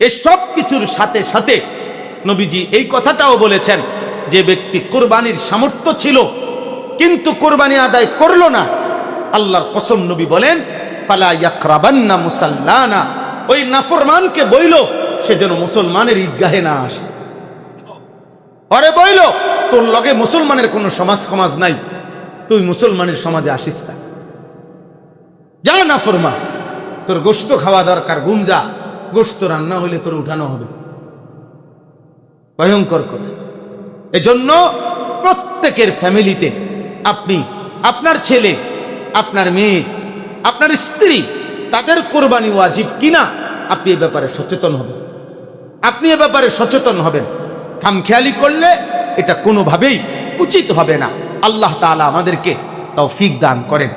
এই সব কিছুর সাথে সাথে নবীজি এই কথাটাও বলেছেন, যে ব্যক্তি কোরবানির সামর্থ্য ছিল কিন্তু কোরবানি আদায় করলো না, আল্লাহর কসম নবী বলেন ফালা ইয়াকরাবান্না মুসাল্লানা, ওই নাফরমানকে বইল সে যেন মুসলমানের ঈদগাহে না আসে। আরে বইল তোর লগে মুসলমানের কোনো সমাজ নাই, তুই মুসলমানের সমাজে আসিস না, যা নাফরমান, তোর গোশত খাওয়া দরকার, গুমজা গোশত রান্না হইলে তোর উঠানো হবে। ভয়ঙ্কর কথা। এজন্য প্রত্যেকের ফ্যামিলিতে আপনি, আপনার ছেলে, আপনার মেয়ে, আপনার স্ত্রী, তাদের কোরবানি ওয়াজিব কিনা আপনি এ ব্যাপারে সচেতন হবেন। আপনি এ ব্যাপারে সচেতন হবেন। খামখেয়ালি করলে এটা কোনোভাবেই উচিত হবে না। আল্লাহ তাআলা আমাদেরকে তৌফিক দান করেন।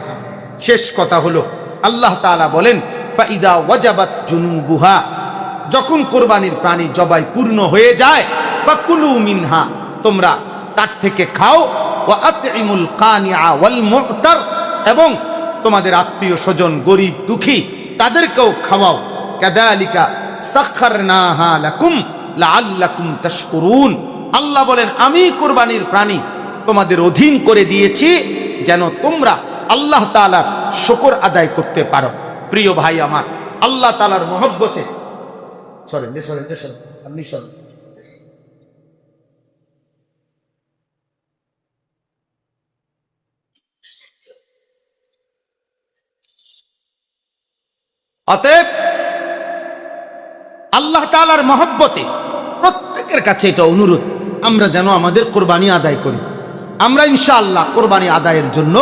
শেষ কথা হলো, আল্লাহ তাআলা বলেন ফাইদা ওয়াজাবাত জুনুবুহা, যখন কোরবানির প্রাণী জবাই পূর্ণ হয়ে যায়, ফাকুলু মিনহা, তোমরা তার থেকে খাও, ওয়া আতইমুল কানিআ ওয়াল মু'তার, এবং তোমাদের আত্মীয় স্বজন, গরিব দুঃখী, তাদেরকেও খাওয়াও। কাযালিকা সাখখারনাহা লাকুম লাআল্লাকুম তাশকুরুন, আল্লাহ বলেন আমি কোরবানির প্রাণী তোমাদের অধীন করে দিয়েছি যেন তোমরা আল্লাহ তাআলার শুকর আদায় করতে পারো। প্রিয় ভাই আমার, আল্লাহ তাআলার মহব্বতে সরেন, আপনি সরেন। অতএব আল্লাহ তাআলার মহব্বতে প্রত্যেকের কাছে এটা অনুরোধ, আমরা যেন আমাদের কোরবানি আদায় করি। আমরা ইনশাআল্লাহ কোরবানি আদায়ের জন্য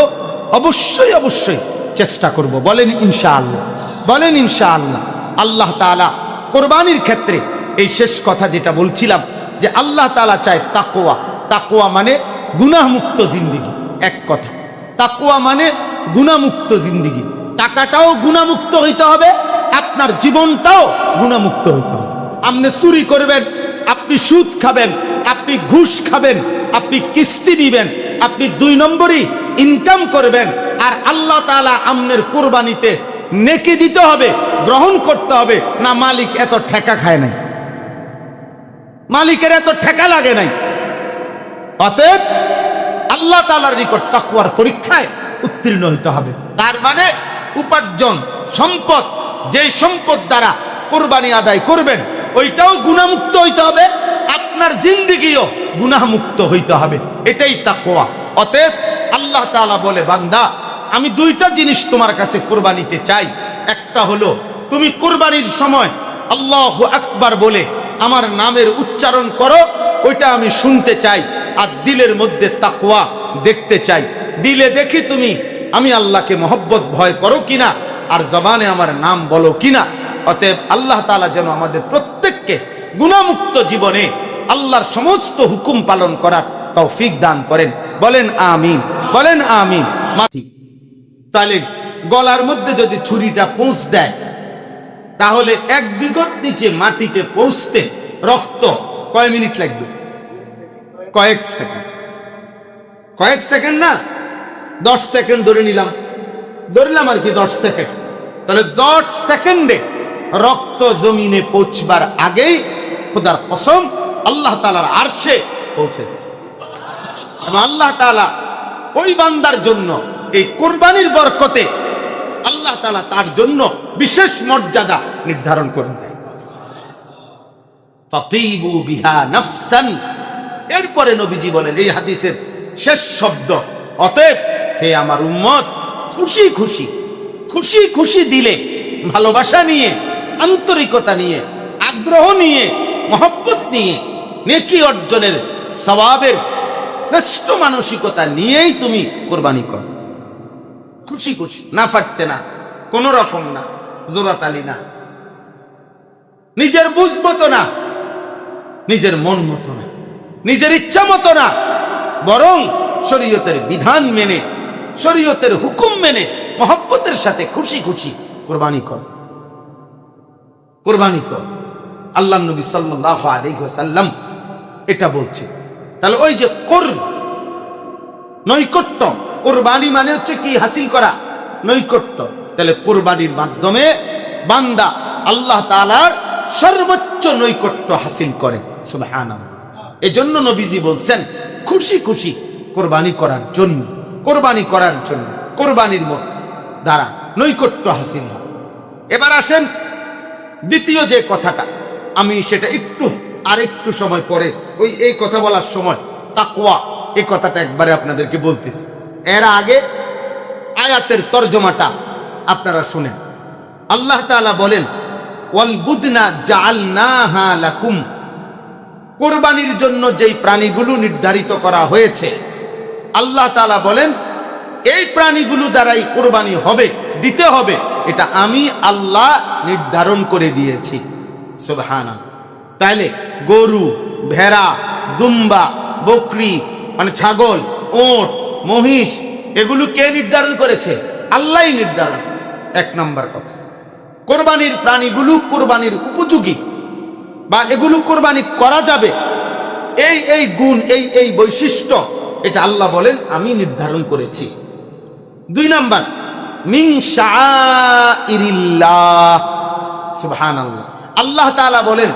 অবশ্যই অবশ্যই চেষ্টা করব। বলেন ইনশাআল্লাহ, বলেন ইনশাআল্লাহ। আল্লাহ তাআলা কোরবানির ক্ষেত্রে এই শেষ কথা যেটা বলছিলাম, যে আল্লাহ তাআলা চায় তাকওয়া। তাকওয়া মানে গুনাহমুক্ত জিন্দেগি। এক কথা, তাকওয়া মানে গুনাহমুক্ত জিন্দেগি। টাকাটাও গুনাহমুক্ত হইতে হবে, আপনার জীবনটাও গুনাহমুক্ত হইতে হবে। আপনি চুরি করবেন, আপনি সুদ খাবেন, আপনি ঘুষ খাবেন, আপনি কিস্তি দিবেন, আপনি 2 নম্বরই ইনকাম করবেন, আর আল্লাহ তাআলা আপনার কোরবানিতে নেকি দিতে হবে, গ্রহণ করতে হবে না। মালিক এত ঠেকা খায় নাই, মালিকের এত ঠেকা লাগে নাই। অতএব আল্লাহ তাআলার নিকট তাকওয়ার পরীক্ষায় উত্তীর্ণ হইতে হবে। তার মানে উপার্জন সম্পদ, যে সম্পদ দ্বারা কোরবানি আদায় করবেন ওইটাও গুনাহমুক্ত হইতে হবে, আপনার জিন্দেগিও গুনাহমুক্ত হইতে হবে। এটাই তাকওয়া। অতএব আল্লাহ তাআলা বলে, বান্দা আমি 2টা জিনিস তোমার কাছে কোরবানিতে চাই। একটা হলো তুমি কোরবানির সময় আল্লাহু আকবার বলে আমার নামের উচ্চারণ করো, ওইটা আমি শুনতে চাই। আর দিলের মধ্যে তাকওয়া দেখতে চাই। দিলে দেখি তুমি আমি আল্লাহকে মহব্বত ভয় করো কিনা, আর জবানে আমার নাম বলো কিনা। অতএব আল্লাহ তাআলা যেন আমাদের প্রত্যেককে গুনাহমুক্ত জীবনে আল্লাহর সমস্ত হুকুম পালন করার তৌফিক দান করেন। বলেন আমিন, বলেন আমিন। তাহলে গলার মধ্যে যদি ছুরিটা পৌঁছ দেয়, তাহলে 1 বিঘত নিচে মাটিতে পৌঁছতে রক্ত কয় মিনিট লাগবে? কয়েক সেকেন্ড। কয়েক সেকেন্ড না, 10 সেকেন্ড ধরলাম আর কি, 10 সেকেন্ড। তাহলে 10 সেকেন্ডে রক্ত জমিনে পৌঁছবার আগেই খোদার কসম আল্লাহ তাআলার আরশে পৌঁছে যায়। আল্লাহ তাআলা ওই বান্দার জন্য এই কোরবানির বরকতে আল্লাহ তাআলা তার জন্য বিশেষ মর্যাদা নির্ধারণ করেন। ফাতিবু বিহা নাফসান, এরপরে নবীজি বলেন এই হাদিসের শেষ শব্দ, অতএব হে আমার উম্মত, খুশি খুশি খুশি খুশি দিলে, ভালোবাসা নিয়ে, আন্তরিকতা নিয়ে, আগ্রহ নিয়ে, মহব্বত নিয়ে, নেকি অর্জনের সওয়াবের শ্রেষ্ঠ মানসিকতা নিয়েই তুমি কোরবানি করো। খুশি খুশি, না ফাটতে না, কোন রকম না, জোরাতালি না, নিজের বুঝ মতো না, নিজের মন মতো না, নিজের ইচ্ছা মতো না, বরং শরীয়তের বিধান মেনে, শরীয়তের হুকুম মেনে মহব্বতের সাথে খুশি খুশি কোরবানি কর, কোরবানি কর। আল্লাহ নবী সাল্লাল্লাহু আলাইহি ওয়াসাল্লাম এটা বলছে। তাহলে ওই যে নৈকট্য, কোরবানি মানে হচ্ছে কি হাসিল করা? নৈকট্য। তাহলে কোরবানির মাধ্যমে বান্দা আল্লাহ তাআলার সর্বোচ্চ নৈকট্য হাসিল করে। সুবহানাল্লাহ। এজন্য নবীজি বলছেন খুশি খুশি কোরবানি করার জন্য, কোরবানি করার জন্য, কোরবানির দ্বারা নৈকট্য হাসিল হয়। এবার আসেন দ্বিতীয় যে কথাটা, আমি সেটা আরেকটু সময় পরে এই কথা বলার সময় তাকওয়া এই কথাটা একবারে আপনাদেরকে বলতেছি। এর আগে আয়াতের তরজমাটা আপনারা শুনেন। আল্লাহ তাআলা বলেন ওয়াল বুদনা জাআলনাহা লাকুম, কোরবানির জন্য যেই প্রাণীগুলো নির্ধারিত করা হয়েছে, আল্লাহ তাআলা বলেন এই প্রাণীগুলো দ্বারাই কোরবানি হবে, দিতে হবে, এটা আমি আল্লাহ নির্ধারণ করে দিয়েছি। সুবহানাল্লাহ। তাইলে গরু, ভেড়া, দুম্বা, বকরি মানে ছাগল, ওট, মহিষ, এগুলো কে নির্ধারণ করেছে? আল্লাহই নির্ধারণ। এক নাম্বার কথা, কোরবানির প্রাণীগুলো কোরবানির উপযোগী বা এগুলো কোরবানি করা যাবে, এই গুণ, এই বৈশিষ্ট্য, এটা আল্লাহ বলেন আমি নির্ধারণ করেছি। দুই নাম্বার, মিন শাআইরিল্লাহ। সুবহানাল্লাহ। আল্লাহ তাআলা বলেন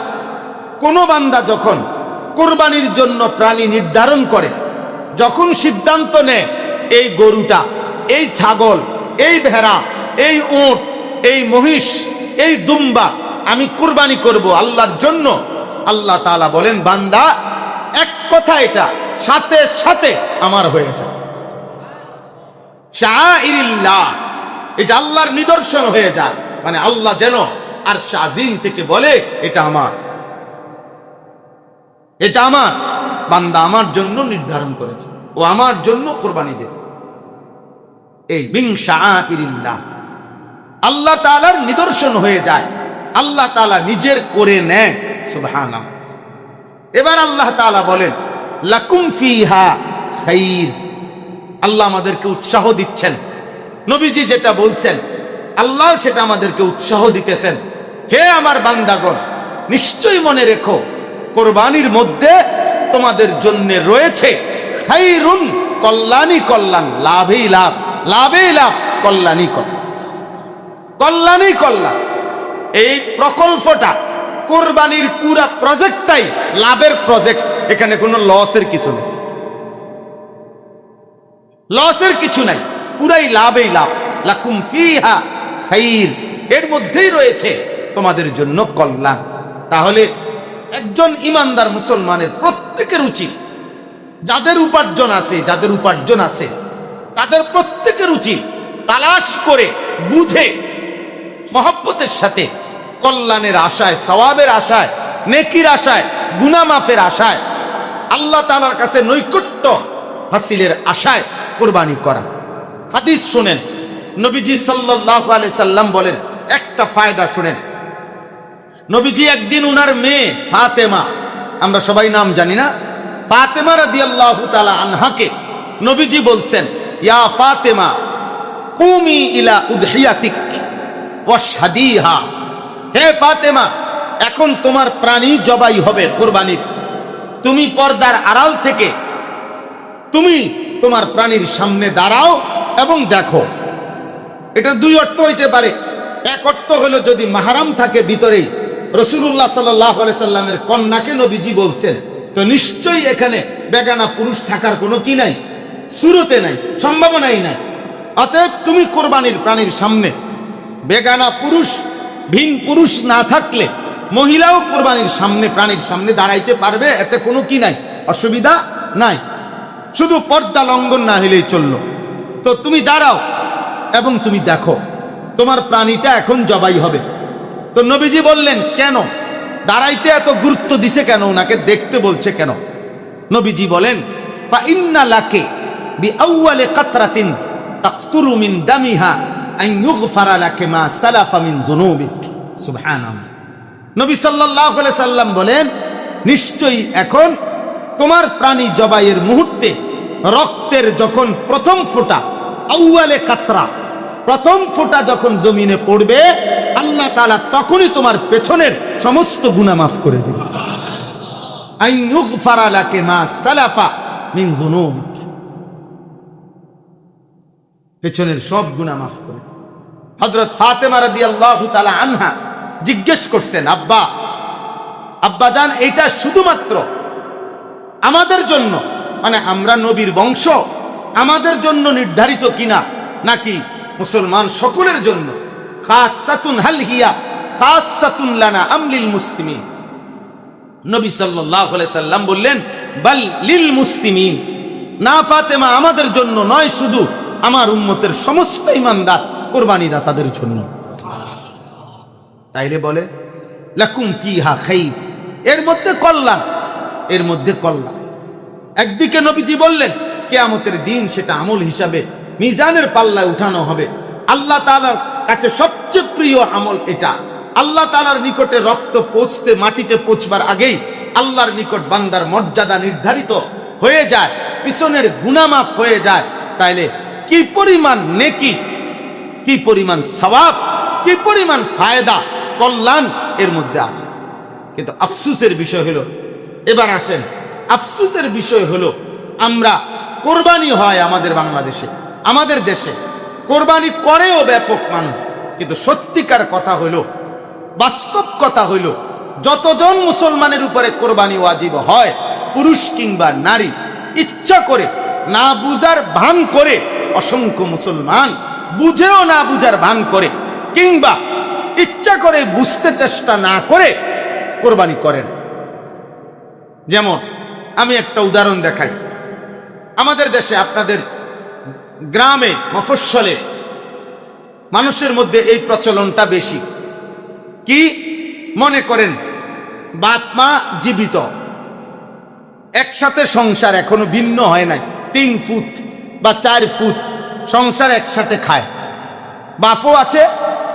কোন বান্দা যখন কোরবানির জন্য প্রাণী নির্ধারন করে, যখন সিদ্ধান্ত নেয় এই গরুটা, এই ছাগল, এই ভেড়া, এই উট, এই মহিষ, এই দুম্বা আমি কুরবানি করব আল্লাহর জন্য, আল্লাহ তাআলা বলেন বান্দা এক কথা এটা সাথে সাথে আমার হয়ে যায়। শাআইরিল্লাহ, এটা আল্লাহর নিদর্শন হয়ে যায়। মানে আল্লাহ যেন আরশ আজিম থেকে বলে এটা আমার, এটা আমার বান্দা আমার জন্য নির্ধারণ করেছে, ও আমার জন্য কোরবানি দেবে। এই মিন শাআইরিল্লাহ আল্লাহ তাআলার নিদর্শন হয়ে যায়, আল্লাহ তাআলা নিজের করে নেয়। সুবহানাল্লাহ। এবার আল্লাহ তাআলা বলেন লাকুম ফিহা খাইর, আল্লাহ আমাদেরকে উৎসাহ দিচ্ছেন। নবীজি যেটা বলছেন আল্লাহ সেটা আমাদেরকে উৎসাহ দিতেছেন। হে আমার বান্দাগণ, নিশ্চয়ই মনে রেখো কোরবানির মধ্যে তোমাদের জন্য রয়েছে খাইরুন, কল্যাণী কল্যাণ, লাভেই লাভ, লাভেই লাভ, কল্যাণী কল্যাণ, কল্যাণী কল্যাণ। এই প্রকল্পটা, কোরবানির পুরা প্রজেক্টটাই লাভের প্রজেক্ট। এখানে কোনো লসের কিছু নেই, লসের কিছু নাই, পুরাই লাভেই লাভ। লাকুম ফিহা খাইর, এর মধ্যেই রয়েছে তোমাদের জন্য কল্যাণ। তাহলে একজন ইমানদার মুসলমানের প্রত্যেকের উচিত, যাদের উপার্জন আছে তাদের প্রত্যেকের উচিত তালাশ করে বুঝে মহব্বতের সাথে কল্যাণের আশায়, সওয়াবের আশায়, নেকির আশায়, গুনাহ মাফের আশায়, আল্লাহ তাআলার কাছে নৈকট্য হাসিলের আশায় কুরবানি করা। হাদিস শুনেন, নবীজি সাল্লাল্লাহু আলাইহি সাল্লাম বলেন, একটা ফায়দা শুনেন। নবীজি একদিন উনার মেয়ে ফাতেমা, আমরা সবাই নাম জানি না, ফাতেমা রাদিয়াল্লাহু তাআলা আনহাকে নবীজি বলছেন ইয়া ফাতেমা কুমি ইলা উদহিয়াতিক ওয়াশহাদিহা, হে ফাতেমা এখন তোমার প্রাণী জবাই হবে কোরবানির, তুমি পর্দার আড়াল থেকে তুমি তোমার প্রাণীর সামনে দাঁড়াও এবং দেখো। এটা দুই অর্থ হইতে পারে। এক অর্থ হলো যদি মাহরাম থাকে ভিতরেই, রাসূলুল্লাহ সাল্লাল্লাহু আলাইহি সাল্লামের কন্যাকে নবীজি বলছেন, তো নিশ্চয়ই এখানে বেগানা পুরুষ থাকার কোনো কি নাই, সুরতে নাই, সম্ভাবনাই নাই। অতএব তুমি কোরবানির প্রাণীর সামনে বেগানা পুরুষ, ভিন পুরুষ না থাকলে মহিলাও কোরবানির সামনে, প্রাণীর সামনে দাঁড়াইতে পারবে, এতে কোনো কি নাই, অসুবিধা নাই। শুধু পর্দা লঙ্ঘন না হলেই চললো। তো তুমি দাঁড়াও এবং তুমি দেখো তোমার প্রাণীটা এখন জবাই হবে। তো নবীজি বললেন কেন দাঁড়াইতে এত গুরুত্ব দিছে, কেন ওনাকে দেখতে বলছে কেন? নবীজি বলেন ফা ইন্না লাকে বিআউয়ালি কাতরাতিন তাকতুরু মিন দামিহা আন ইউগফারা লাকে মা সালাফা মিন যুনুবিক। সুবহানাল্লাহ। নবী সাল্লাল্লাহু আলাইহি সাল্লাম বলেন নিশ্চয়ই এখন তোমার প্রাণী জবাইয়ের মুহূর্তে রক্তের যখন প্রথম ফোঁটা, আউয়ালে কাতরা, প্রথম ফোঁটা যখন জমিনে পড়বে, আল্লাহ তাআলা তখনই তোমার পেছনের সমস্ত গুনাহ মাফ করে দিবে। আন ইউগফারা লাকে মা সালাফা মিন যুনুবিক, পেছনের সব গুনাহ মাফ করে। হযরত ফাতেমা রাদিয়াল্লাহু তাআলা আনহা জিজ্ঞেস করছেন, আব্বা আব্বাজান, এটা শুধুমাত্র আমাদের জন্য, মানে আমরা নবীর বংশ, আমাদের জন্য নির্ধারিত কিনা, নাকি মুসলমান সকলের জন্য? খাসাতুন হাল হিয়া খাসাতুন লানা আম লিল মুসলিমিন? নবী সাল্লাল্লাহু আলাইহি সাল্লাম বললেন, বাল লিল মুসলিমিন। না ফাতেমা, আমাদের জন্য নয়, শুধু আমার উম্মতের সমস্ত ঈমানদার কুরবানি দাতাদের জন্য। তাইলে বলে লাকুম ফিহা খাইর, এর মধ্যে কল্যাণ, এর মধ্যে কল্যাণ। একদিকে নবীজি বললেন কিয়ামতের দিন সেটা আমল হিসাবে মিজানের পাল্লায় উঠানো হবে। আল্লাহ তাআলার কাছে সবচেয়ে প্রিয় আমল এটা। আল্লাহ তাআলার নিকটে রক্ত পৌঁছতে, মাটিতে পৌঁছবার আগেই আল্লাহর নিকট বান্দার মর্যাদা নির্ধারিত হয়ে যায়, পিছনের গুনাহ মাফ হয়ে যায়। তাইলে কি পরিমাণ নেকি, কি পরিমাণ সওয়াব, কি পরিমাণ ফায়দা, কল্যাণ এর মধ্যে আছে। কিন্তু আফসোসের বিষয় হলো, এবার আসেন, আফসোসের বিষয় হলো আমরা কোরবানি হয় আমাদের বাংলাদেশে, আমাদের দেশে কোরবানি করেও ব্যাপক মানুষ, কিন্তু সত্যিকার কথা হইল, বাস্তব কথা হইল, যতজন মুসলমানের উপরে কোরবানি ওয়াজিব হয়, পুরুষ কিংবা নারী, ইচ্ছা করে না বুঝার ভান করে অসংখ্য মুসলমান বুঝেও না বুঝার ভান করে, কিংবা ইচ্ছা করে বুঝতে চেষ্টা না করে কোরবানি করেন। যেমন আমি একটা উদাহরণ দেখাই। আমাদের দেশে, আপনাদের গ্রামে, মফস্বলে মানুষের মধ্যে এই প্রচলনটা বেশি। কি মনে করেন, বাপ মা জীবিত, একসাথে সংসার এখনো ভিন্ন হয় নাই, 3 ফুট বা 4 ফুট সংসার একসাথে খায়, বাপও আছে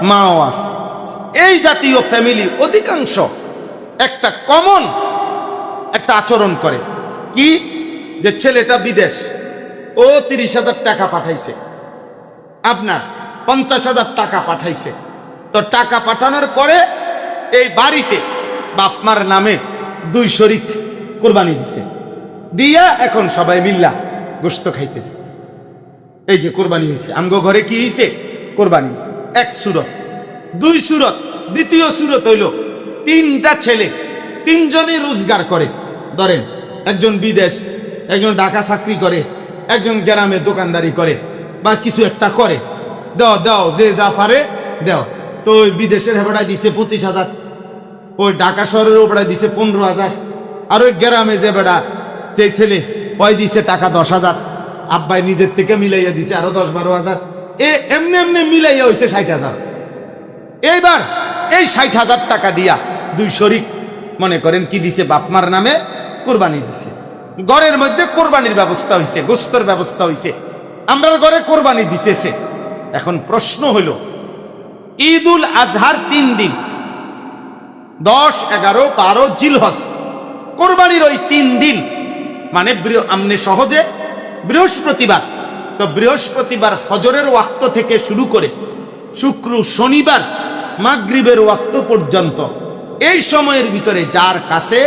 মাও আছে। এই জাতীয় ফ্যামিলি অধিকাংশ একটা কমন একটা আচরণ করে। কি, যে ছেলেটা বিদেশ, ও 30,000 টাকা পাঠাইছে, আপনার 50,000 টাকা পাঠাইছে। তো টাকা পাঠানোর পরে এই বাড়িতে বাপমার নামে 2 শরিক কোরবানি দিছে, দিয়া এখন সবাই মিল্লা গোশত খাইতেছে। এই যে কোরবানি হয়েছে, আমগো ঘরে কি হয়েছে? কোরবানি হয়েছে। 1 সূরত। 2 সূরত। দ্বিতীয় সূরত হইল 3টা ছেলে, 3 জনই রোজগার করে। ধরেন একজন বিদেশ, একজন ঢাকা চাকরি করে, একজন গ্রামে দোকানদারি করে বা কিছু একটা করে। দাও দাও, যে যা পারে দাও। তো ওই বিদেশের হেবড়ায় দিছে 25,000, ওই ঢাকা শহরের ওপরে দিছে 15,000, আর ওই গ্রামে যে বেড়া, যে ছেলে, ওই দিছে টাকা 10,000, আব্বাই নিজের থেকে মিলাইয়া দিছে আরো 10-12,000, এমনি এমনি মিলাইয়া হয়েছে 60,000। এইবার এই 60,000 টাকা দিয়া 2 শরিক মনে করেন কি দিছে, বাপমার নামে কোরবানি দিছে। ঘরের মধ্যে কোরবানির ব্যবস্থা হয়েছে, গোস্তের ব্যবস্থা হয়েছে, আমরা ঘরে কোরবানি দিতেছে। এখন প্রশ্ন হইল, ঈদুল আজহার 3 দিন, 10, 11, 12 জিলহজ, কোরবানির ওই 3 দিন, মানে আমনে সহজে বৃহস্পতিবার, তো বৃহস্পতিবার ফজরের ওয়াক্ত থেকে শুরু করে শুক্র শনিবার মাগরিবের ওয়াক্ত পর্যন্ত, এই সময়ের ভিতরে যার কাছে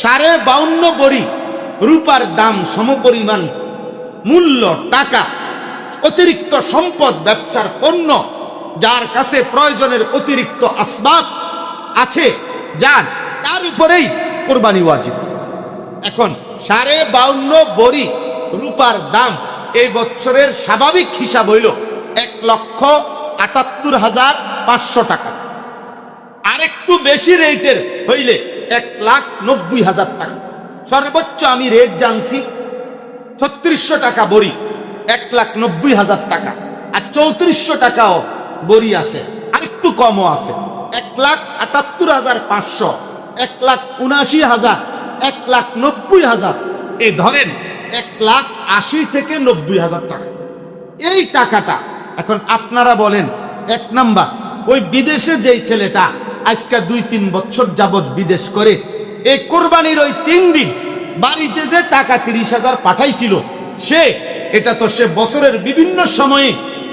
52.5 বড়ি রূপার দাম সমপরিমাণ মূল্য টাকা, অতিরিক্ত সম্পদ, ব্যবসার পণ্য, যার কাছে প্রয়োজনের অতিরিক্ত আসবাব আছে, যার, তার উপরেই কোরবানি ওয়াজিব। এখন 52.5 বড়ি রূপার দাম এই বছরের স্বাভাবিক হিসাব হইল 1,78,500 টাকা। আরেকটু বেশি রেটের হইলে 1,90,000 টাকা। সর্বোচ্চ আমি রেট জানছি 3600 টাকা বড়ি, 1,90,000 টাকা। আর 3400 টাকাও বড়ি আছে, আরেকটু কমও আছে, 1,78,500, 1,79,000, 1,90,000, এই ধরেন 1,80,000 থেকে 90,000 টাকা। এই টাকাটা এখন আপনারা বলেন, 1 নাম্বার, ওই বিদেশে যেই ছেলেটা আজকে 2-3 বছর যাবৎ বিদেশ করে, এই কোরবানির ওই 3 দিন বাড়িতে যে টাকা 30,000 পাঠাইছিল, সে এটা তো সে বছরের বিভিন্ন সময়ে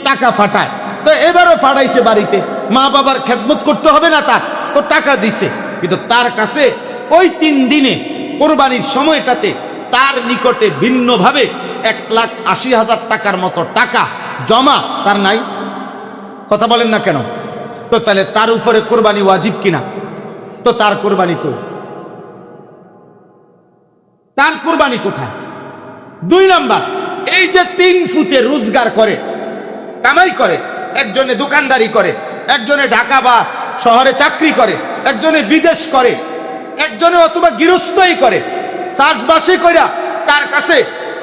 টাকা পাঠায়, তো এবারও পাঠাইছে বাড়িতে, মা বাবার খেদমত করতে হবে না, তার তো টাকা দিছে, কিন্তু তার কাছে ওই 3 দিনে কোরবানির সময়টাতে তার নিকটে ভিন্নভাবে 1,80,000 টাকার মতো টাকা জমা তার নাই। কথা বলেন না কেন? তো তাহলে তার উপরে কোরবানি ওয়াজিব কিনা? তো তার কোরবানি কই? তার কোরবানি কোথায়? 2 নাম্বার, এই যে 3 ফুটে রোজগার করে, কামাই করে, একজনে দোকানদারি করে, একজনে ঢাকা বা শহরে চাকরি করে, একজনে বিদেশ করে, একজনে অথবা গৃহস্থই করে, চাষবাসই কইরা তার কাছে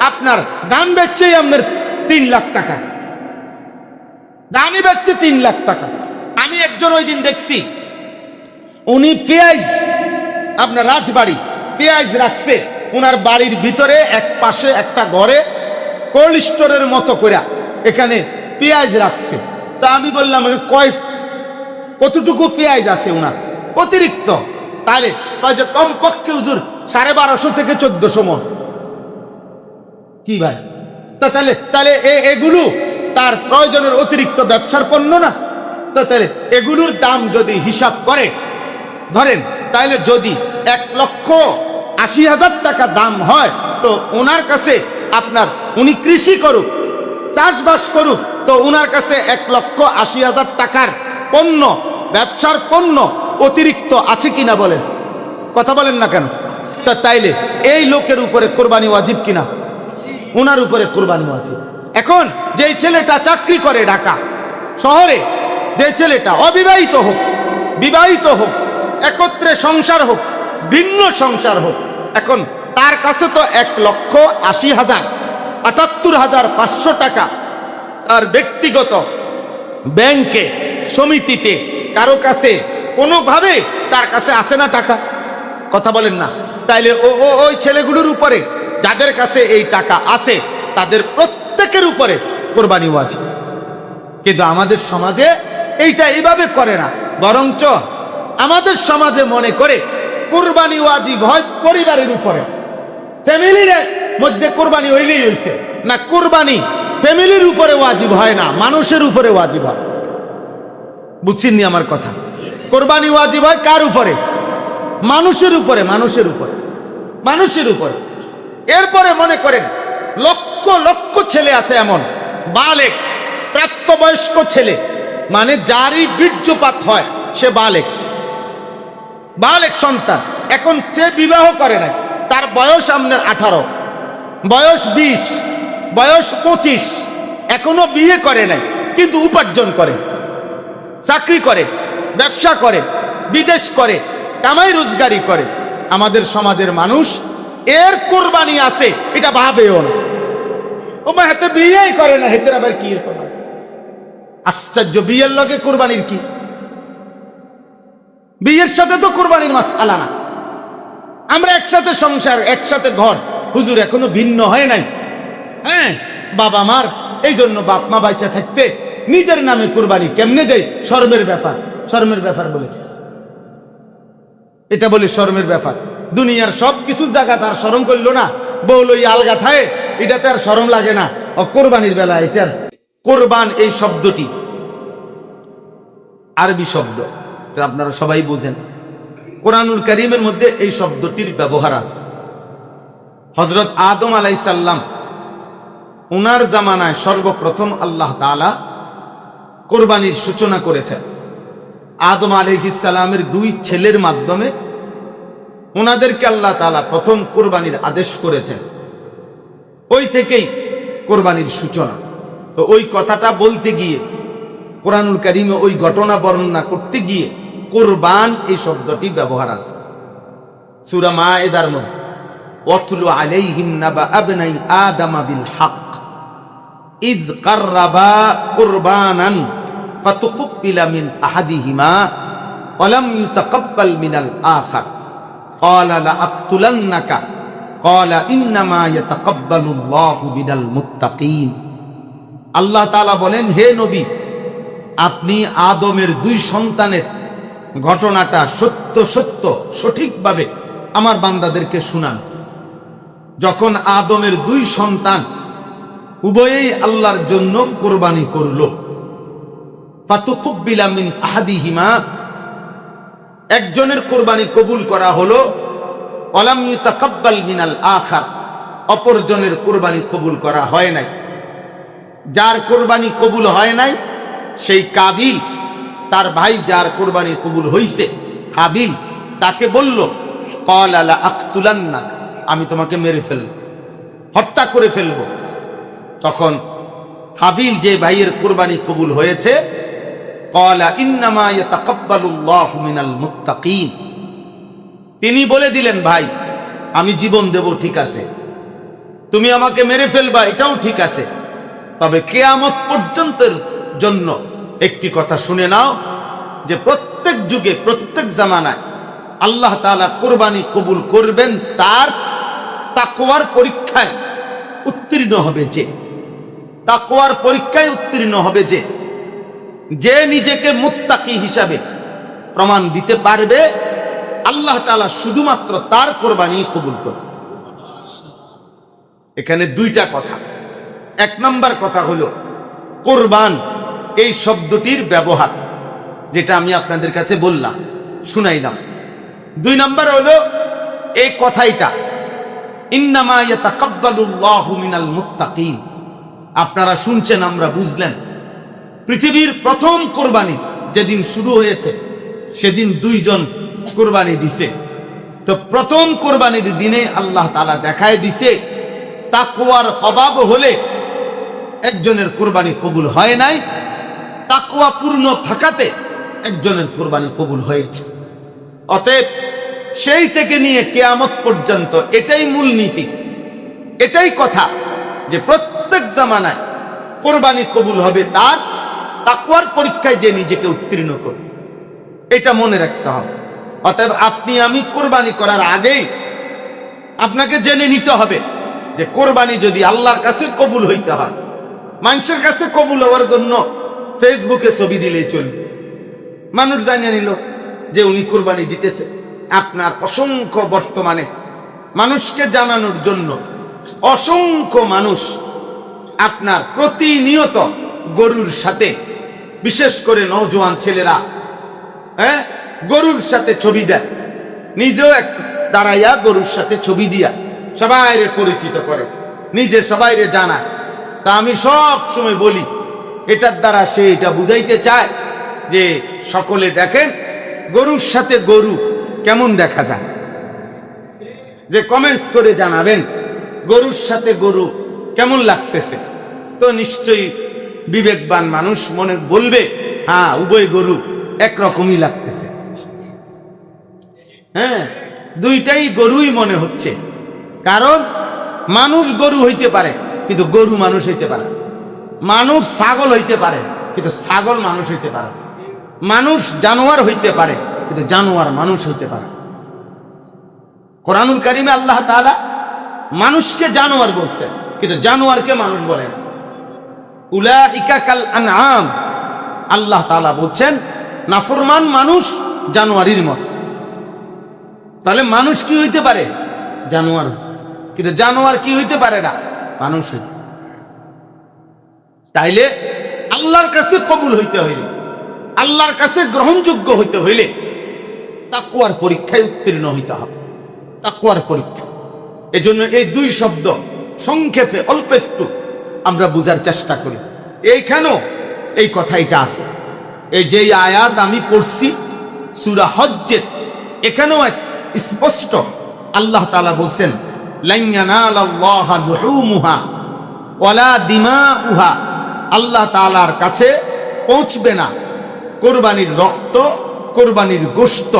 আপনার ধান বেচছেই আপনার 3 লাখ টাকা, ধানই বেচছে 3 লাখ টাকা। আমি একজন ওই দিন দেখছি, উনি পেঁয়াজ, আপনার রাজবাড়ি পেঁয়াজ রাখছে উনার বাড়ির ভিতরে, এক পাশে একটা ঘরে কোল্ড স্টোরের মতো করে এখানে পেঁয়াজ রাখছে। তা আমি বললাম কতটুকু পেঁয়াজ আছে উনার অতিরিক্ত? তাহলে যে কমপক্ষে হুজুর 1250 থেকে 1400 মন। কি ভাই, তাহলে তাহলে এগুলো তার প্রয়োজনের অতিরিক্ত ব্যবসার পণ্য না? তো তাহলে এগুলোর দাম যদি হিসাব করে ধরেন, তাহলে যদি 1,80,000 টাকা দাম হয়, তো ওনার কাছে আপনার, উনি কৃষি করুক চাষবাস করুক, তো ওনার কাছে 1,80,000 টাকার পণ্য, ব্যবসার পণ্য অতিরিক্ত আছে কিনা বলেন? কথা বলেন না কেন? তা তাইলে এই লোকের উপরে কোরবানি ওয়াজিব কিনা? ওনার উপরে কোরবানি ওয়াজিব। এখন যেই ছেলেটা চাকরি করে ঢাকা শহরে, যে ছেলেটা অবিবাহিত হোক বিবাহিত হোক, একত্রে সংসার হোক ভিন্ন সংসার হোক, এখন তার কাছে তো 1,80,000 78,500 টাকা তার ব্যক্তিগত ব্যাংকে, সমিতিতে, কারো কাছে কোনোভাবে তার কাছে আসে না টাকা। কথা বলেন না? তাইলে ওই ছেলেগুলোর উপরে যাদের কাছে এই টাকা আছে, তাদের প্রত্যেকের উপরে কোরবানি ওয়াজিব। কিন্তু আমাদের সমাজে এইটা এইভাবে করে না, বরঞ্চ আমাদের সমাজে মনে করে কোরবানি ওয়াজিব হয় পরিবারের উপরে, ফ্যামিলির মধ্যে কোরবানি হইলেই হইছে। না, কোরবানি ফ্যামিলির উপরে ওয়াজিব হয় না, মানুষের উপরে ওয়াজিব হয়। বুঝছেননি আমার কথা? কোরবানি ওয়াজিব হয় কার উপরে? মানুষের উপরে, মানুষের উপরে, মানুষের উপরে। এরপরে মনে করেন লক্ষ লক্ষ ছেলে আছে এমন, বালেক প্রাপ্তবয়স্ক ছেলে, মানে যারই বীর্যপাত হয় সে বালেক, বালেক সন্তান। এখন সে বিবাহ করে না, তার বয়স আপনার 18, বয়স 20, বয়স 25, এখনো বিয়ে করে নাই, কিন্তু উপার্জন করে, চাকরি করে, ব্যবসা করে, বিদেশ করে, কামাই রোজগারি করে। আমাদের সমাজের মানুষ এর কোরবানি আছে এটা ভাবেও না। ও মা হাতে বিয়েই করে না, হেতের আবার কি কোরবানি? আশ্চর্য, বিয়ের লগে কোরবানির কি? বিয়ের সাথে তো কোরবানির মাসআলা না। আমরা একসাথে সংসার, একসাথে ঘর, হুজুর এখনো ভিন্ন হয় নাই। হ্যাঁ, বাবা মার, এই জন্য বাপ মা বাইচা থাকতে নিজের নামে কোরবানি কেমনে দেয়? শরমের ব্যাপার, শরমের ব্যাপার বলে এটা বলে শরমের ব্যাপার। দুনিয়ার সব কিছু জায়গা তার শরম করলো না, বউ লই আলগা থায়, এটাতে আর শরম লাগে না। ও কোরবানির বেলা আইছে। আর কোরবান এই শব্দটি আরবি শব্দ, আপনারা সবাই বুঝেন। কোরআনুল কারীমের মধ্যে এই শব্দটির ব্যবহার আছে। হযরত আদম আলাইহিস সালাম, ওনার জামানায় সর্বপ্রথম আল্লাহ তাআলা কোরবানির সূচনা করেছেন। আদম আলাইহিস সালামের 2 ছেলের মাধ্যমে ওনাদেরকে আল্লাহ তাআলা প্রথম কোরবানির আদেশ করেছেন। ওই থেকেই কোরবানির সূচনা। তো ওই কথাটা বলতে গিয়ে, কোরআনুল কারীমে ওই ঘটনা বর্ণনা করতে গিয়ে কোরবান এই শব্দটি ব্যবহার আছে। সূরা মায়েদার মধ্যে ওয়াতলু আলাইহিম নাবা আবনাই আদম বিল হক ইয কাররাবা কুরবানান ফাতুকবিলা মিন আহাদিহিমা ওয়া লাম ইউতাকাব্বাল মিনাল আখার ক্বালা লা আকতুলান্নাকা ক্বালা ইন্নামা ইয়াতাকাব্বালুল্লাহু মিনাল মুত্তাকিন। আল্লাহ তাআলা বলেন, হে নবী, আপনি আদমের 2 সন্তানের ঘটনাটা সত্য সত্য সঠিকভাবে আমার বান্দাদেরকে শুনান। যখন আদমের 2 সন্তান উভয়েই আল্লাহর জন্য কোরবানি করল, ফাতুকবিলা মিন আহাদিহিমা, একজনের কোরবানি কবুল করা হলো, ওয়ালাম ইউতাকাব্বাল মিনাল আখার, অপরজনের কোরবানি কবুল করা হয় নাই। যার কোরবানি কবুল হয় নাই সেই কাবিল, তার ভাই যার কোরবানি কবুল হইছে হাবিল, তাকে বলল, ক্বালা লা আকতুলান্নাক, আমি তোমাকে মেরে ফেলব, হত্যা করে ফেলব। তখন হাবিল, যে ভাইয়ের কুরবানি কবুল হয়েছে, ক্বালা ইন্নামা ইয়াতাকাব্বালুল্লাহু মিনাল মুত্তাকিন, তিনি বলে দিলেন, ভাই আমি জীবন দেব, ঠিক আছে, তুমি আমাকে মেরে ফেলবা, এটাও ঠিক আছে, তবে কিয়ামত পর্যন্তের জন্য একটি কথা শুনে নাও, যে প্রত্যেক যুগে প্রত্যেক জামানায় আল্লাহ তাআলা কুরবানি কবুল করবেন তার তাকওয়ার পরীক্ষায় উত্তীর্ণ হবে যে, তাকওয়ার পরীক্ষায় উত্তীর্ণ হবে যে, যে নিজেকে মুত্তাকি হিসাবে প্রমাণ দিতে পারবে, আল্লাহ তাআলা শুধুমাত্র তার কুরবানি কবুল করবে। এখানে দুইটা কথা। এক নাম্বার কথা হলো কোরবান এই শব্দটির ব্যবহার, যেটা আমি আপনাদের কাছে বললাম, শুনাইলাম। দুই নাম্বার হলো এই কথাইটা, ইন্নামা ইয়াতাকাব্বালুল্লাহু মিনাল মুত্তাকিন। আপনারা শুনছেন, আমরা বুঝলেন, পৃথিবীর প্রথম কোরবানি যেদিন শুরু হয়েছে সেদিন দুইজন কোরবানি দিছে। তো প্রথম কোরবানির দিনে আল্লাহ তাআলা দেখায় দিছে তাকওয়ার অভাব হলে একজনের কোরবানি কবুল হয় নাই, তাকওয়া পূর্ণ থাকাতে একজনের কোরবানি কবুল হয়েছে। অতএব সেই থেকে নিয়ে কিয়ামত পর্যন্ত এটাই মূলনীতি, এটাই কথা, যে প্রত্যেক জামানায় কোরবানি কবুল হবে তার তাকওয়ার পরীক্ষায় যে নিজেকে উত্তীর্ণ করবে, এটা মনে রাখতে হবে। অতএব আপনি আমি কোরবানি করার আগেই আপনাকে জেনে নিতে হবে যে কোরবানি যদি আল্লাহর কাছে কবুল হইতে হয়, মানুষের কাছে কবুল হওয়ার জন্য ফেসবুকে ছবি দিলেই চলবে, মানুষ জানিয়ে নিল যে উনি কোরবানি দিতেছে। আপনার অসংখ্য, বর্তমানে মানুষকে জানানোর জন্য অসংখ্য মানুষ আপনার প্রতিনিয়ত গরুর সাথে, বিশেষ করে নওজোয়ান ছেলেরা, গরুর সাথে ছবি দেয়, নিজেও এক দাঁড়াইয়া গরুর সাথে ছবি দিয়া সবাইরে পরিচিত করে, নিজে সবাইরে জানায়। তা আমি সব সময় বলি, এটার দ্বারা সে এটা বুঝাইতে চায় যে সকলে দেখেন গরুর সাথে গরু কেমন দেখা যায়, যে কমেন্টস করে জানাবেন গরুর সাথে গরু কেমন লাগতেছে। তো নিশ্চয়ই বিবেকবান মানুষ মনে বলবে, হ্যাঁ উভয় গরু একরকমই লাগতেছে, হ্যাঁ দুইটাই গরুই মনে হচ্ছে। কারণ মানুষ গরু হইতে পারে কিন্তু গরু মানুষ হইতে পারে, মানুষ ছাগল হইতে পারে কিন্তু ছাগল মানুষ হইতে পারে, মানুষ জানোয়ার হইতে পারে কিন্তু জানোয়ার মানুষ হইতে পারে। কোরআনুল কারীমে আল্লাহ তাআলা মানুষকে জানোয়ার বলছে কিন্তু জানোয়ারকে মানুষ বলেন। উলাইকা কাল আনআম, আল্লাহ তাআলা বলছেন নাফরমান মানুষ জানোয়ারের মত। তাহলে মানুষ কি হইতে পারে? জানোয়ার, কিন্তু জানোয়ার কি হইতে পারে না? মানুষ হইতে। তাইলে আল্লাহর কাছে কবুল হইতে হইলে, আল্লাহর কাছে গ্রহণযোগ্য হইতে হইলে তাকওয়ার পরীক্ষায় উত্তীর্ণ হইতে হবে, তাকওয়ার পরীক্ষা। এজন্য এই দুই শব্দ সংক্ষেপে অল্প একটু আমরা বুঝার চেষ্টা করি। এইখানেও এই কথাইটা আছে, এই যে আয়াত আমি পড়ছি সূরা হজ্জের, এখানেও স্পষ্ট আল্লাহ তাআলা বলছেন, লান ইয়ানালাল্লাহা লুহুমুহা ওয়ালা দিমাউহা, আল্লাহ তাআলার কাছে পৌঁছবে না কোরবানির রক্ত, কোরবানির গোশত,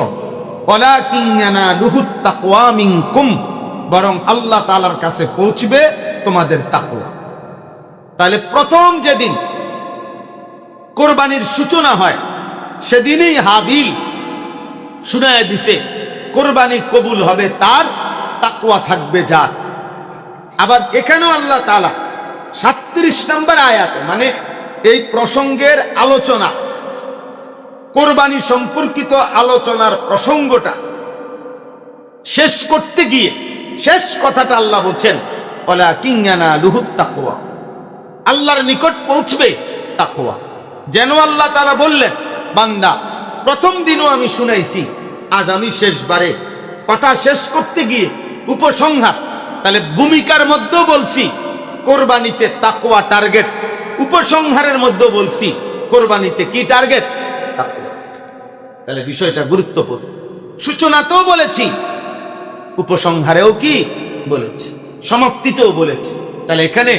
ওয়ালাকিন ইয়ানালুহুত তাকওয়া মিনকুম, বরং আল্লাহ তাআলার কাছে পৌঁছবে তোমাদের তাকওয়া। তাহলে প্রথম যেদিন কোরবানির সূচনা হয় সেদিনই হাবিল শুনায় দিছে কোরবানি কবুল হবে তার, তাকওয়া থাকবে যার। আবার এখানেও আল্লাহ তাআলা 37 নম্বর আয়াতে, মানে এই প্রসঙ্গের আলোচনা, কোরবানি সম্পর্কিত আলোচনার প্রসঙ্গটা শেষ করতে গিয়ে শেষ কথাটা আল্লাহ বলছেন, ওয়ালাকিন ইয়ানালুহুত তাকওয়া, আল্লাহর নিকট পৌঁছবে তাকওয়া। যেন আল্লাহ তাআলা বললেন, বান্দা প্রথম দিনও আমি শুনাইছি, আজ আমি শেষবারে কথা শেষ করতে গিয়ে উপসংহার। তাহলে ভূমিকার মধ্যেও বলছি কোরবানিতে তাকওয়া টার্গেট, উপসংহারের মধ্যে বলছি কোরবানিতে কি টার্গেট? তাকওয়া। তাহলে বিষয়টা গুরুত্বপূর্ণ। সূচনাতেও বলেছি, উপসংহারেও কি বলেছি, সমাপ্তিতেও বলেছি। তাহলে এখানে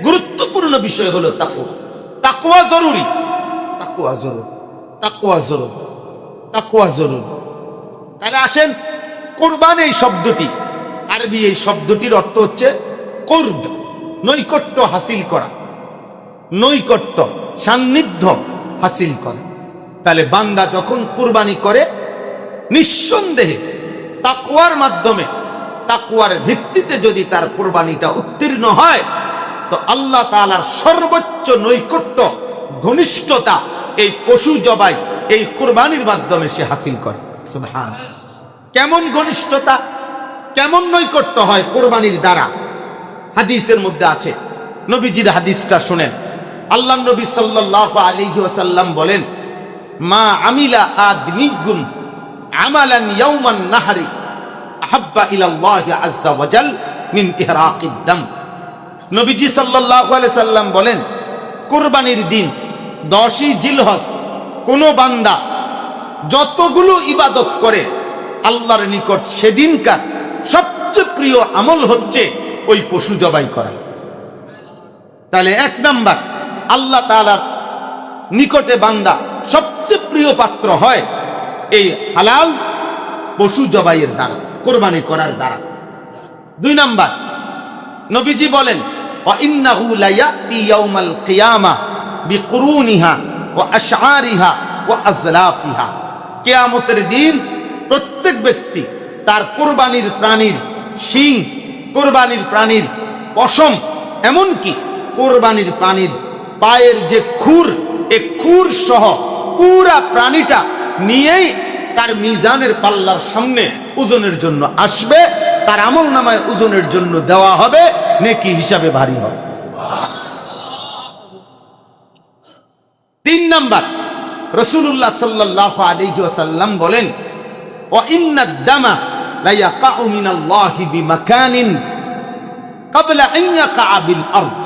গুরুত্বপূর্ণ বিষয় হলো তাকওয়া। তাকওয়া জরুরি, তাকওয়া জরুরি, তাকওয়া জরুরি, তাকওয়া জরুরি। তাহলে আসেন, কুরবান এই শব্দটি, আরবি এই শব্দটির অর্থ হচ্ছে কুরব, নৈকট্য হাসিল করা, নৈকট্য, সান্নিধ্য হাসিল করা। তাহলে বান্দা যখন কুরবানি করে নিঃসন্দেহে তাকওয়ার মাধ্যমে, তাকওয়ার ভিত্তিতে যদি তার কুরবানিটা উত্তীর্ণ হয়, তো আল্লাহ তাআলার সর্বোচ্চ নৈকট্য, ঘনিষ্ঠতা এই পশু জবাই, এই কুরবানির মাধ্যমে সে হাসিল করে। সুবহানাল্লাহ। কেমন ঘনিষ্ঠতা, কেমন নৈকট্য হয় কুরবানির দ্বারা? হাদিসের মধ্যে আছে, নবীজির হাদিসটা শুনেন। আল্লাহ নবী সাল্লাল্লাহু আলাইহি ওয়াসাল্লাম বলেন, মা আমিলা আদমিগুন আমালান ইয়াউমান নাহরি আহাব্বা ইলাল্লাহি আযজা ওয়া জাল মিন ইহরাকিদ দাম। নবীজি সাল্লাল্লাহু আলাইহি সাল্লাম বলেন, কুরবানির দিন 10ই জিলহজ কোন বান্দা যতগুলো ইবাদত করে, আল্লাহর নিকট সেদিনকার সবচেয়ে প্রিয় আমল হচ্ছে ওই পশু জবাই করা। তাহলে 1 নাম্বার, আল্লাহ তাআলার নিকটে বান্দা সবচেয়ে প্রিয় পাত্র হয় এই হালাল পশু জবাইয়ের দ্বারা, কুরবানি করার দ্বারা। 2 নাম্বার, নবীজি বলেন, ওয়া ইন্নাহু লা ইয়াতি ইয়াউমাল কিয়ামা বিকুরুনিহা ওয়া আশআরিহা ওয়া আজলাফিহা। কিয়ামতের দিন প্রত্যেক ব্যক্তি তার কুরবানির প্রাণীর শিং, কুরবানির প্রাণীর পশম, এমনকি কুরবানির প্রাণীর পায়ের যে খুর, এই খুর সহ পুরা প্রাণীটা নিয়েই তার মিজানের পাল্লার সামনে ওজনের জন্য আসবে, তার আমল নামায় ওজনের জন্য দেওয়া হবে, নেকি হিসাবে ভারী হবে। 3 নাম্বার, রাসূলুল্লাহ সাল্লাল্লাহু আলাইহি ওয়াসাল্লাম বলেন, ওয়া ইন্নাদ দামা লা ইয়াকাউ মিনাল্লাহি বিমাকানিন ক্বাবলা আন ইয়াকা বিল আরদ।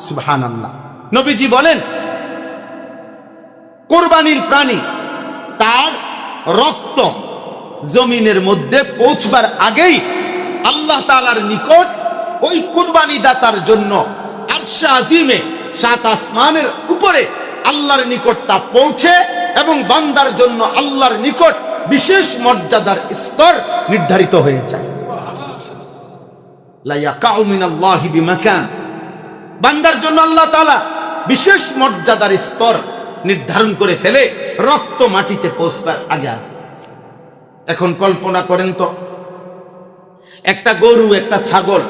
সুবহানাল্লাহ। নবীজি বলেন, কুরবানির প্রাণী তার রক্ত জমিনের মধ্যে পৌঁছবার আগেই আল্লাহ তাআলার নিকট ওই কুরবানি দাতার জন্য আরশে আজিমে 7 আসমানের উপরে আল্লাহর নিকট তা পৌঁছে এবং বান্দার জন্য আল্লাহর নিকট বিশেষ মর্যাদার স্তর নির্ধারিত হয়ে যায়। লা ইয়াকাউ মিনাল্লাহি বিমাকান, বান্দার জন্য আল্লাহ তাআলা বিশেষ মর্যাদার স্তর নির্ধারণ করে ফেলে রক্ত মাটিতে পৌঁছবার আগে আগে। এখন কল্পনা করেন তো, একটা গরু, একটা ছাগল,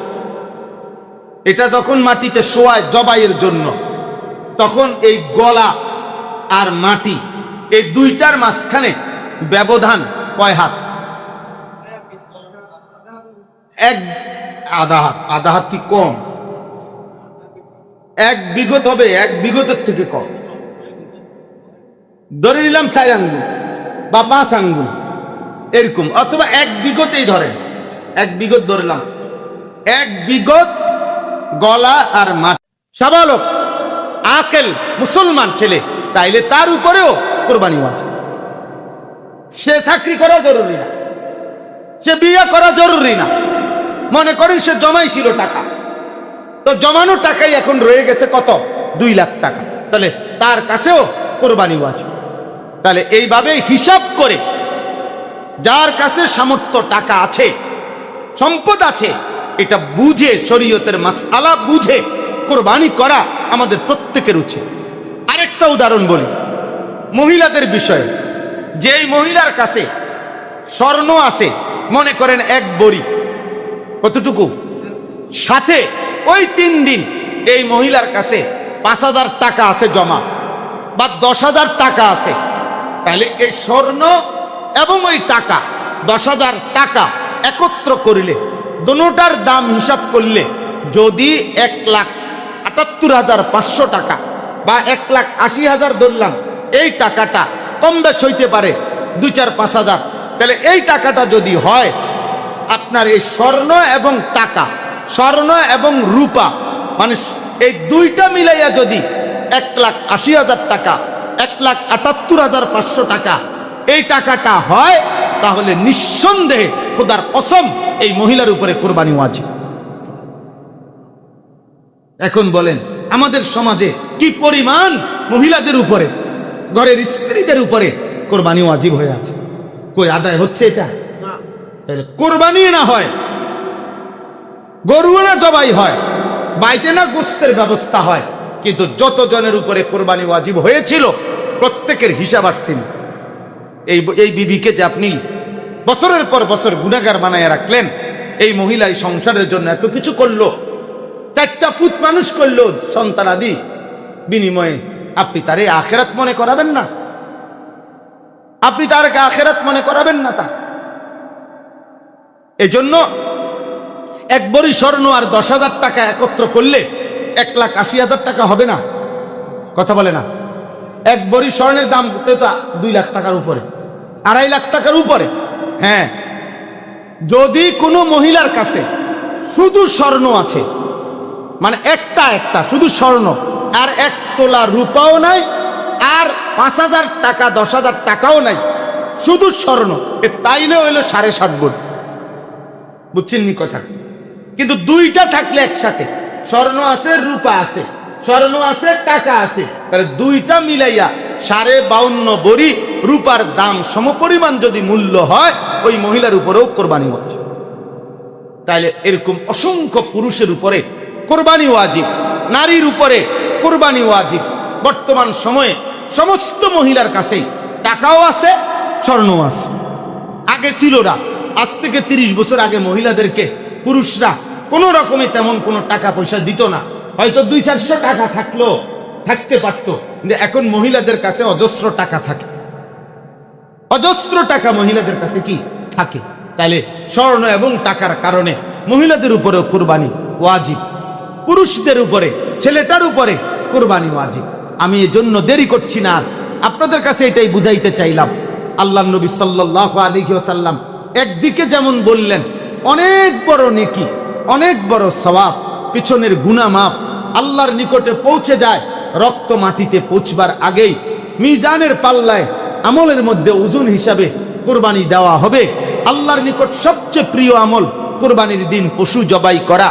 এটা যখন মাটিতে শোয়ায় জবাইয়ের জন্য, তখন এই গলা আর মাটি, এই দুইটার মাঝখানে ব্যবধান কয় হাত? আধা হাত। আধা হাত কি কম? 1 বিঘত হবে, 1 বিঘতের থেকে কম। ধরে নিলাম 4 আঙ্গুল বা 5 আঙ্গুল এরকম, অথবা 1 বিঘতেই ধরেন, 1 বিঘত ধরলাম, 1 বিঘত গলা আর মাটি। সাবালক আকেল মুসলমান ছেলে, তাইলে তার উপরেও কোরবানি আছে। সে চাকরি করা জরুরি না, সে বিয়ে করা জরুরি না। মনে করেন সে জমাইছিল টাকা, তো জমানো টাকাই এখন রয়ে গেছে কত? 2 লাখ টাকা। তাহলে তার কাছেও কোরবানি আছে। তাহলে এইভাবে হিসাব করে যার কাছে সামর্থ্য টাকা আছে, সম্পদ আছে, এটা বুঝে, শরীয়তের মাসআলা বুঝে কোরবানি করা আমাদের প্রত্যেকের উচিত। আরেকটা উদাহরণ বলি মহিলাদের বিষয়ে। যেই মহিলার কাছে স্বর্ণ আছে, মনে করেন 1 বড়ি, কতটুকু? সাথে ওই 3 দিন এই মহিলার কাছে 5,000 টাকা আছে জমা, বা 10,000 টাকা আছে, তাহলে এই স্বর্ণ এবং ওই টাকা 10,000 টাকা একত্র করিলে, দুটোটার দাম হিসাব করলে যদি 1,78,500 টাকা বা 1,80,000 ধরলাম, এই টাকাটা কম বেশ হইতে পারে 2-4-5,000। তাহলে এই টাকাটা যদি হয় আপনার এই স্বর্ণ এবং টাকা, স্বর্ণ এবং রূপা, মানে এই দুইটা মিলাইয়া যদি 1,80,000 টাকা, 1,78,500 টাকা এই টাকাটা হয়, তাহলে নিঃসন্দেহে খোদার কসম এই মহিলার উপরে কোরবানি ওয়াজিব। এখন বলেন আমাদের সমাজে কি পরিমাণ মহিলাদের উপরে, ঘরের স্ত্রীদের উপরে কোরবানি ওয়াজিব হয়ে আছে, কই আদায় হচ্ছে এটা? তাহলে কোরবানি না হয়, গরু না জবাই হয়, বাইতে না গোশতের ব্যবস্থা হয়, কিন্তু যত জনের উপরে কোরবানি ওয়াজিব হয়েছিল প্রত্যেকের হিসাব আসছিল। এই বিবিকে যে আপনি বছরের পর বছর গুনাহগার বানায় রাখলেন, এই মহিলা এই সংসারের জন্য এত কিছু করলো, 4টা ফুট মানুষ করলো সন্তান আদি বিনিময়ে, আপনি তারে আখেরাত মনে করাবেন না? আপনি তারকে আখেরাত মনে করাবেন না? তা এজন্য 1 ভরি স্বর্ণ আর 10,000 টাকা একত্র করলে 1,80,000 টাকা হবে না? কথা বলে না? 1 ভরি স্বর্ণের দাম তো 2 লাখ টাকার উপরে, 2.5 লাখ টাকার উপরে। হ্যাঁ, যদি কোনো মহিলার কাছে শুধু স্বর্ণ আছে, মানে একটা শুধু স্বর্ণ, আর 1 তোলা রূপাও নাই, আর 5,000 টাকা 10,000 টাকাও নাই, শুধু স্বর্ণ, তাইলে হইল 7.5 ভরি। বুঝছেন নি কথা? কিন্তু 2টা থাকলে একসাথে, স্বর্ণ আছে রূপা আছে, স্বর্ণ আছে টাকা আছে, তাহলে 2টা মিলাইয়া 52.5 ভরি রূপার দাম সমপরিমাণ যদি মূল্য হয়, ওই মহিলার উপরেও কোরবানি ওয়াজিব। তাহলে এরকম অসংখ্য পুরুষের উপরে কোরবানি ওয়াজিব, নারীর উপরে কোরবানি ওয়াজিব। বর্তমান সময়ে সমস্ত মহিলার কাছেই টাকাও আছে, স্বর্ণও আছে। আগে ছিল না, আজ থেকে 30 বছর আগে মহিলাদেরকে পুরুষরা কোনো রকমে তেমন কোনো টাকা পয়সা দিত না, হয়তো 200-400 টাকা থাকতে পারতো, কিন্তু এখন মহিলাদের কাছে অজস্র টাকা থাকে, অজস্র টাকা মহিলাদের কাছে কি থাকে। তাহলে স্বর্ণ এবং টাকার কারণে মহিলাদের উপরেও কোরবানি ওয়াজিব, পুরুষদের উপরে, ছেলেটার উপরে কোরবানি ওয়াজিব। আমি এজন্য দেরি করছি না, আপনাদের কাছে এটাই বুঝাইতে চাইলাম। আল্লাহর নবী সাল্লাল্লাহু আলাইহি ওয়াসাল্লাম একদিকে যেমন বললেন অনেক বড় নেকি, অনেক বড় সওয়াব, পিছনের গুনাহ মাফ, আল্লাহর নিকটে পৌঁছে যায় রক্ত মাটিতে পৌঁছবার আগেই মিজানের পাল্লায় আমলের মধ্যে ওজন হিসাবে কোরবানি দেওয়া হবে। আল্লাহর নিকট সবচেয়ে প্রিয় আমল কোরবানির দিন পশু জবাই করা।